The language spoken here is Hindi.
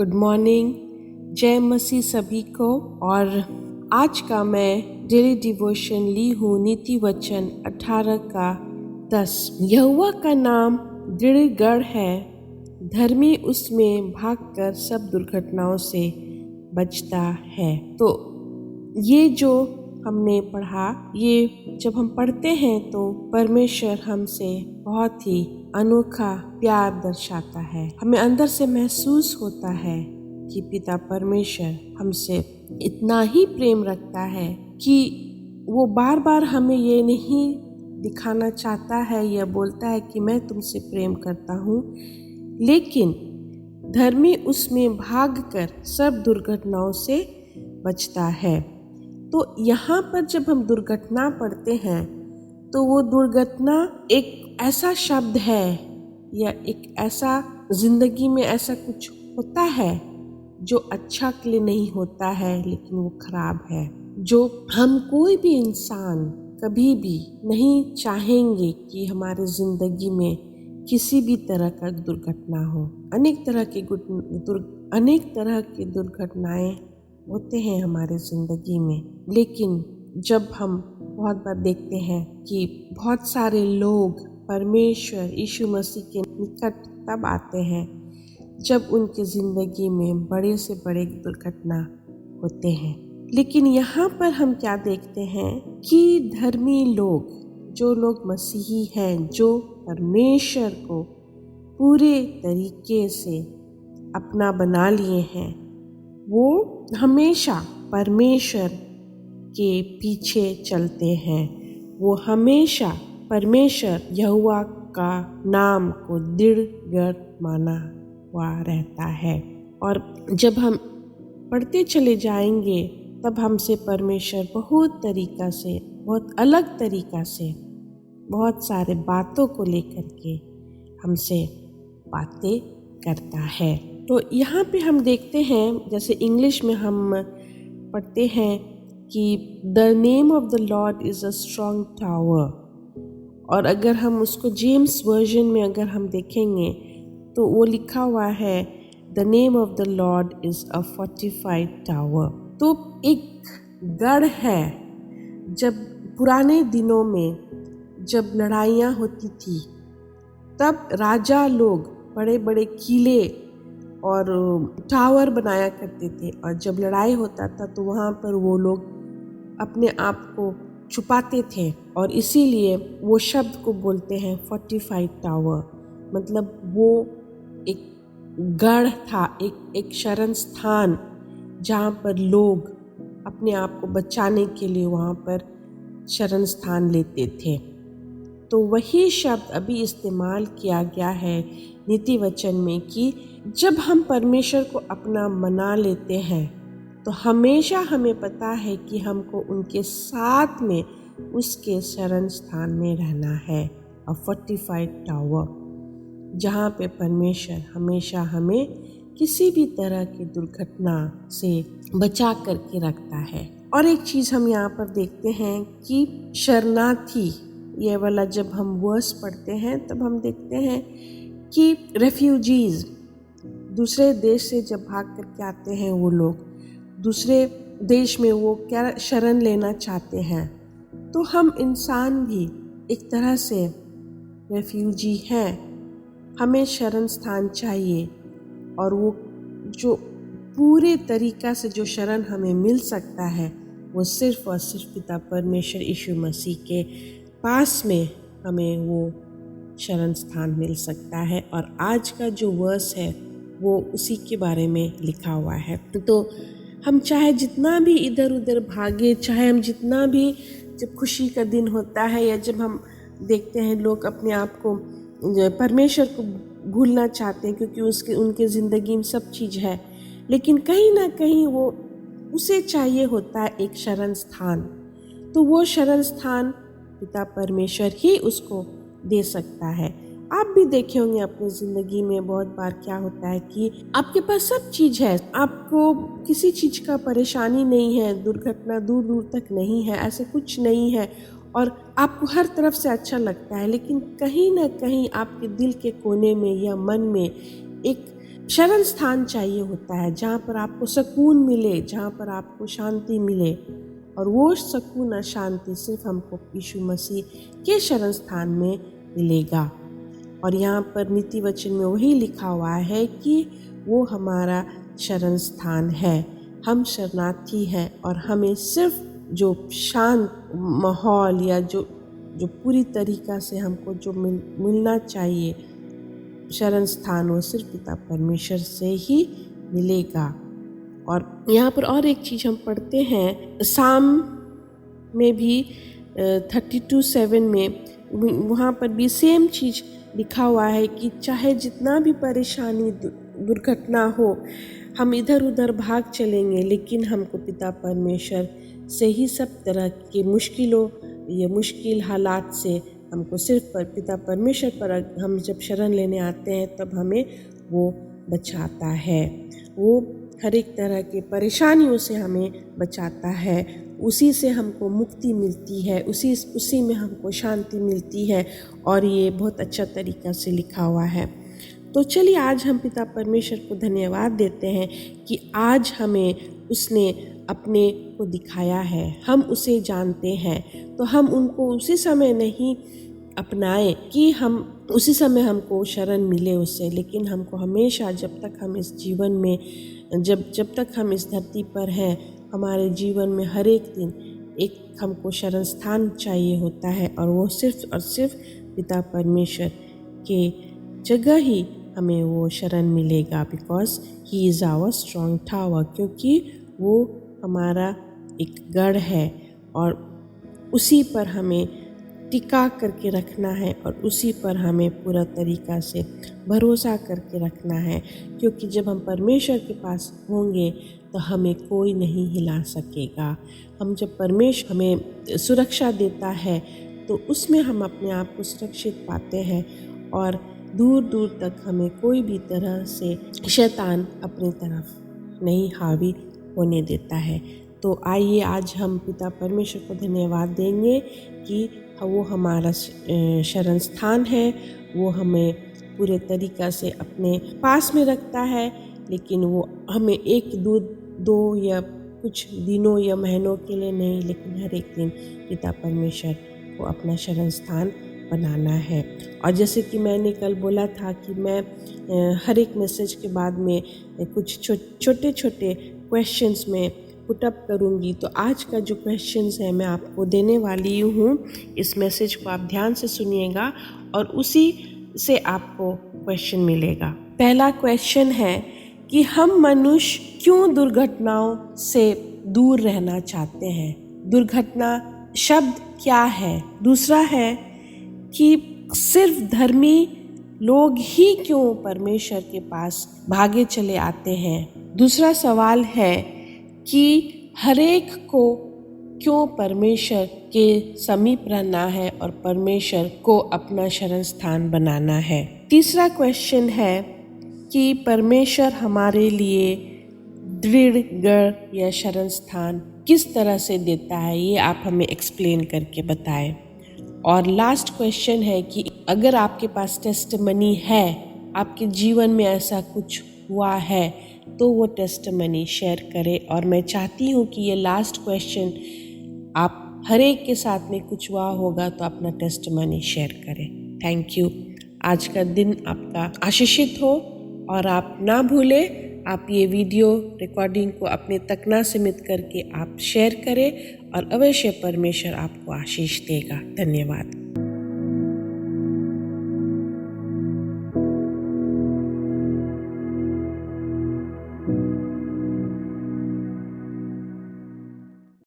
गुड मॉर्निंग, जय मसीह सभी को। और आज का मैं डेली डिवोशन ली हूँ नीति वचन 18 का 10। यहोवा का नाम दृढ़ गढ़ है, धर्मी उसमें भागकर सब दुर्घटनाओं से बचता है। तो ये जो हमने पढ़ा, ये जब हम पढ़ते हैं तो परमेश्वर हमसे बहुत ही अनोखा प्यार दर्शाता है। हमें अंदर से महसूस होता है कि पिता परमेश्वर हमसे इतना ही प्रेम रखता है कि वो बार बार हमें ये नहीं दिखाना चाहता है या बोलता है कि मैं तुमसे प्रेम करता हूँ, लेकिन धर्मी उसमें भागकर सब दुर्घटनाओं से बचता है। तो यहाँ पर जब हम दुर्घटना पढ़ते हैं तो वो दुर्घटना एक ऐसा शब्द है या एक ऐसा जिंदगी में ऐसा कुछ होता है जो अच्छा के लिए नहीं होता है, लेकिन वो खराब है, जो हम कोई भी इंसान कभी भी नहीं चाहेंगे कि हमारे जिंदगी में किसी भी तरह का दुर्घटना हो। अनेक तरह की दुर्घटनाएं होते हैं हमारे ज़िंदगी में, लेकिन जब हम बहुत बार देखते हैं कि बहुत सारे लोग परमेश्वर यीशु मसीह के निकट तब आते हैं जब उनके ज़िंदगी में बड़े से बड़े दुर्घटना होते हैं। लेकिन यहाँ पर हम क्या देखते हैं कि धर्मी लोग, जो लोग मसीही हैं, जो परमेश्वर को पूरे तरीके से अपना बना लिए हैं, वो हमेशा परमेश्वर के पीछे चलते हैं। वो हमेशा परमेश्वर यहोवा का नाम को दृढ़ गढ़ माना हुआ रहता है। और जब हम पढ़ते चले जाएंगे तब हमसे परमेश्वर बहुत अलग तरीका से बहुत सारे बातों को लेकर के हमसे बातें करता है। तो यहाँ पे हम देखते हैं, जैसे इंग्लिश में हम पढ़ते हैं कि the name of the Lord is a strong tower, और अगर हम उसको जेम्स वर्जन में अगर हम देखेंगे तो वो लिखा हुआ है the name of the Lord is a fortified tower. तो एक गढ़ है। जब पुराने दिनों में जब लड़ाइयाँ होती थी तब राजा लोग बड़े बड़े किले और टावर बनाया करते थे, और जब लड़ाई होता था तो वहाँ पर वो लोग अपने आप को छुपाते थे, और इसीलिए वो शब्द को बोलते हैं फोर्टिफाइड टावर। मतलब वो एक गढ़ था, एक शरण स्थान जहाँ पर लोग अपने आप को बचाने के लिए वहाँ पर शरण स्थान लेते थे। तो वही शब्द अभी इस्तेमाल किया गया है नीति वचन में कि जब हम परमेश्वर को अपना मना लेते हैं तो हमेशा हमें पता है कि हमको उनके साथ में उसके शरण स्थान में रहना है, अ फोर्टिफाइड टावर, जहाँ पे परमेश्वर हमेशा हमें किसी भी तरह की दुर्घटना से बचा करके रखता है। और एक चीज़ हम यहाँ पर देखते हैं कि शरणार्थी, ये वाला जब हम वर्स पढ़ते हैं तब हम देखते हैं कि रेफ्यूजीज़ दूसरे देश से जब भाग करके आते हैं, वो लोग दूसरे देश में वो क्या शरण लेना चाहते हैं, तो हम इंसान भी एक तरह से रेफ्यूजी हैं। हमें शरण स्थान चाहिए, और वो जो पूरे तरीक़ा से जो शरण हमें मिल सकता है वो सिर्फ़ और सिर्फ पिता परमेश्वर यीशु मसीह के पास में हमें वो शरण स्थान मिल सकता है। और आज का जो वर्स है वो उसी के बारे में लिखा हुआ है। तो हम चाहे जितना भी इधर उधर भागे, चाहे हम जितना भी, जब खुशी का दिन होता है या जब हम देखते हैं लोग अपने आप को परमेश्वर को भूलना चाहते हैं क्योंकि उनके ज़िंदगी में सब चीज़ है, लेकिन कहीं ना कहीं वो उसे चाहिए होता है एक शरण स्थान। तो वो शरण स्थान पिता परमेश्वर ही उसको दे सकता है। आप भी देखे होंगे अपनी ज़िंदगी में बहुत बार क्या होता है कि आपके पास सब चीज़ है, आपको किसी चीज़ का परेशानी नहीं है, दुर्घटना दूर दूर तक नहीं है, ऐसे कुछ नहीं है, और आपको हर तरफ से अच्छा लगता है, लेकिन कहीं ना कहीं आपके दिल के कोने में या मन में एक शरण स्थान चाहिए होता है जहाँ पर आपको सुकून मिले, जहाँ पर आपको शांति मिले, और वो सुकून और शांति सिर्फ हमको यीशु मसीह के शरण स्थान में मिलेगा। और यहाँ पर नीति वचन में वही लिखा हुआ है कि वो हमारा शरण स्थान है। हम शरणार्थी हैं और हमें सिर्फ जो शांत माहौल या जो पूरी तरीक़ा से हमको जो मिलना चाहिए शरण स्थान, वो सिर्फ पिता परमेश्वर से ही मिलेगा। और यहाँ पर और एक चीज़ हम पढ़ते हैं साम में भी 32:7 में, वहाँ पर भी सेम चीज़ लिखा हुआ है कि चाहे जितना भी परेशानी दुर्घटना हो, हम इधर उधर भाग चलेंगे, लेकिन हमको पिता परमेश्वर से ही सब तरह के मुश्किलों या मुश्किल हालात से हमको सिर्फ पिता परमेश्वर पर हम जब शरण लेने आते हैं तब हमें वो बचाता है। वो हर एक तरह के परेशानियों से हमें बचाता है, उसी से हमको मुक्ति मिलती है, उसी में हमको शांति मिलती है। और ये बहुत अच्छा तरीक़ा से लिखा हुआ है। तो चलिए आज हम पिता परमेश्वर को धन्यवाद देते हैं कि आज हमें उसने अपने को दिखाया है, हम उसे जानते हैं, तो हम उनको उसी समय नहीं अपनाए कि हम उसी समय हमको शरण मिले उससे, लेकिन हमको हमेशा जब तक हम इस जीवन में जब तक हम इस धरती पर हैं, हमारे जीवन में हर एक दिन एक हमको शरण स्थान चाहिए होता है, और वो सिर्फ और सिर्फ पिता परमेश्वर के जगह ही हमें वो शरण मिलेगा। Because he is our strong tower, क्योंकि वो हमारा एक गढ़ है और उसी पर हमें टिका करके रखना है और उसी पर हमें पूरा तरीक़ा से भरोसा करके रखना है। क्योंकि जब हम परमेश्वर के पास होंगे तो हमें कोई नहीं हिला सकेगा। हम जब परमेश्वर हमें सुरक्षा देता है तो उसमें हम अपने आप को सुरक्षित पाते हैं, और दूर दूर तक हमें कोई भी तरह से शैतान अपनी तरफ नहीं हावी होने देता है। तो आइए आज हम पिता परमेश्वर को धन्यवाद देंगे कि वो हमारा शरण स्थान है, वो हमें पूरे तरीक़ा से अपने पास में रखता है, लेकिन वो हमें एक दो या कुछ दिनों या महीनों के लिए नहीं, लेकिन हर एक दिन पिता परमेश्वर को अपना शरण स्थान बनाना है। और जैसे कि मैंने कल बोला था कि मैं हर एक मैसेज के बाद में कुछ छोटे छोटे क्वेश्चंस में पुट अप करूँगी, तो आज का जो क्वेश्चंस है मैं आपको देने वाली हूँ। इस मैसेज को आप ध्यान से सुनिएगा और उसी से आपको क्वेश्चन मिलेगा। पहला क्वेश्चन है कि हम मनुष्य क्यों दुर्घटनाओं से दूर रहना चाहते हैं? दुर्घटना शब्द क्या है? दूसरा है कि सिर्फ धर्मी लोग ही क्यों परमेश्वर के पास भागे चले आते हैं? दूसरा सवाल है कि हरेक को क्यों परमेश्वर के समीप रहना है और परमेश्वर को अपना शरण स्थान बनाना है? तीसरा क्वेश्चन है कि परमेश्वर हमारे लिए दृढ़ गढ़ या शरण स्थान किस तरह से देता है, ये आप हमें एक्सप्लेन करके बताएं। और लास्ट क्वेश्चन है कि अगर आपके पास टेस्टिमनी है, आपके जीवन में ऐसा कुछ हुआ है, तो वो टेस्टिमनी शेयर करें। और मैं चाहती हूँ कि ये लास्ट क्वेश्चन आप हर एक के साथ में कुछ हुआ होगा तो अपना टेस्टिमनी शेयर करें। Thank you. आज का दिन आपका आशीषित हो, और आप ना भूलें आप ये वीडियो रिकॉर्डिंग को अपने तक ना सीमित करके आप शेयर करें, और अवश्य परमेश्वर आपको आशीष देगा। धन्यवाद।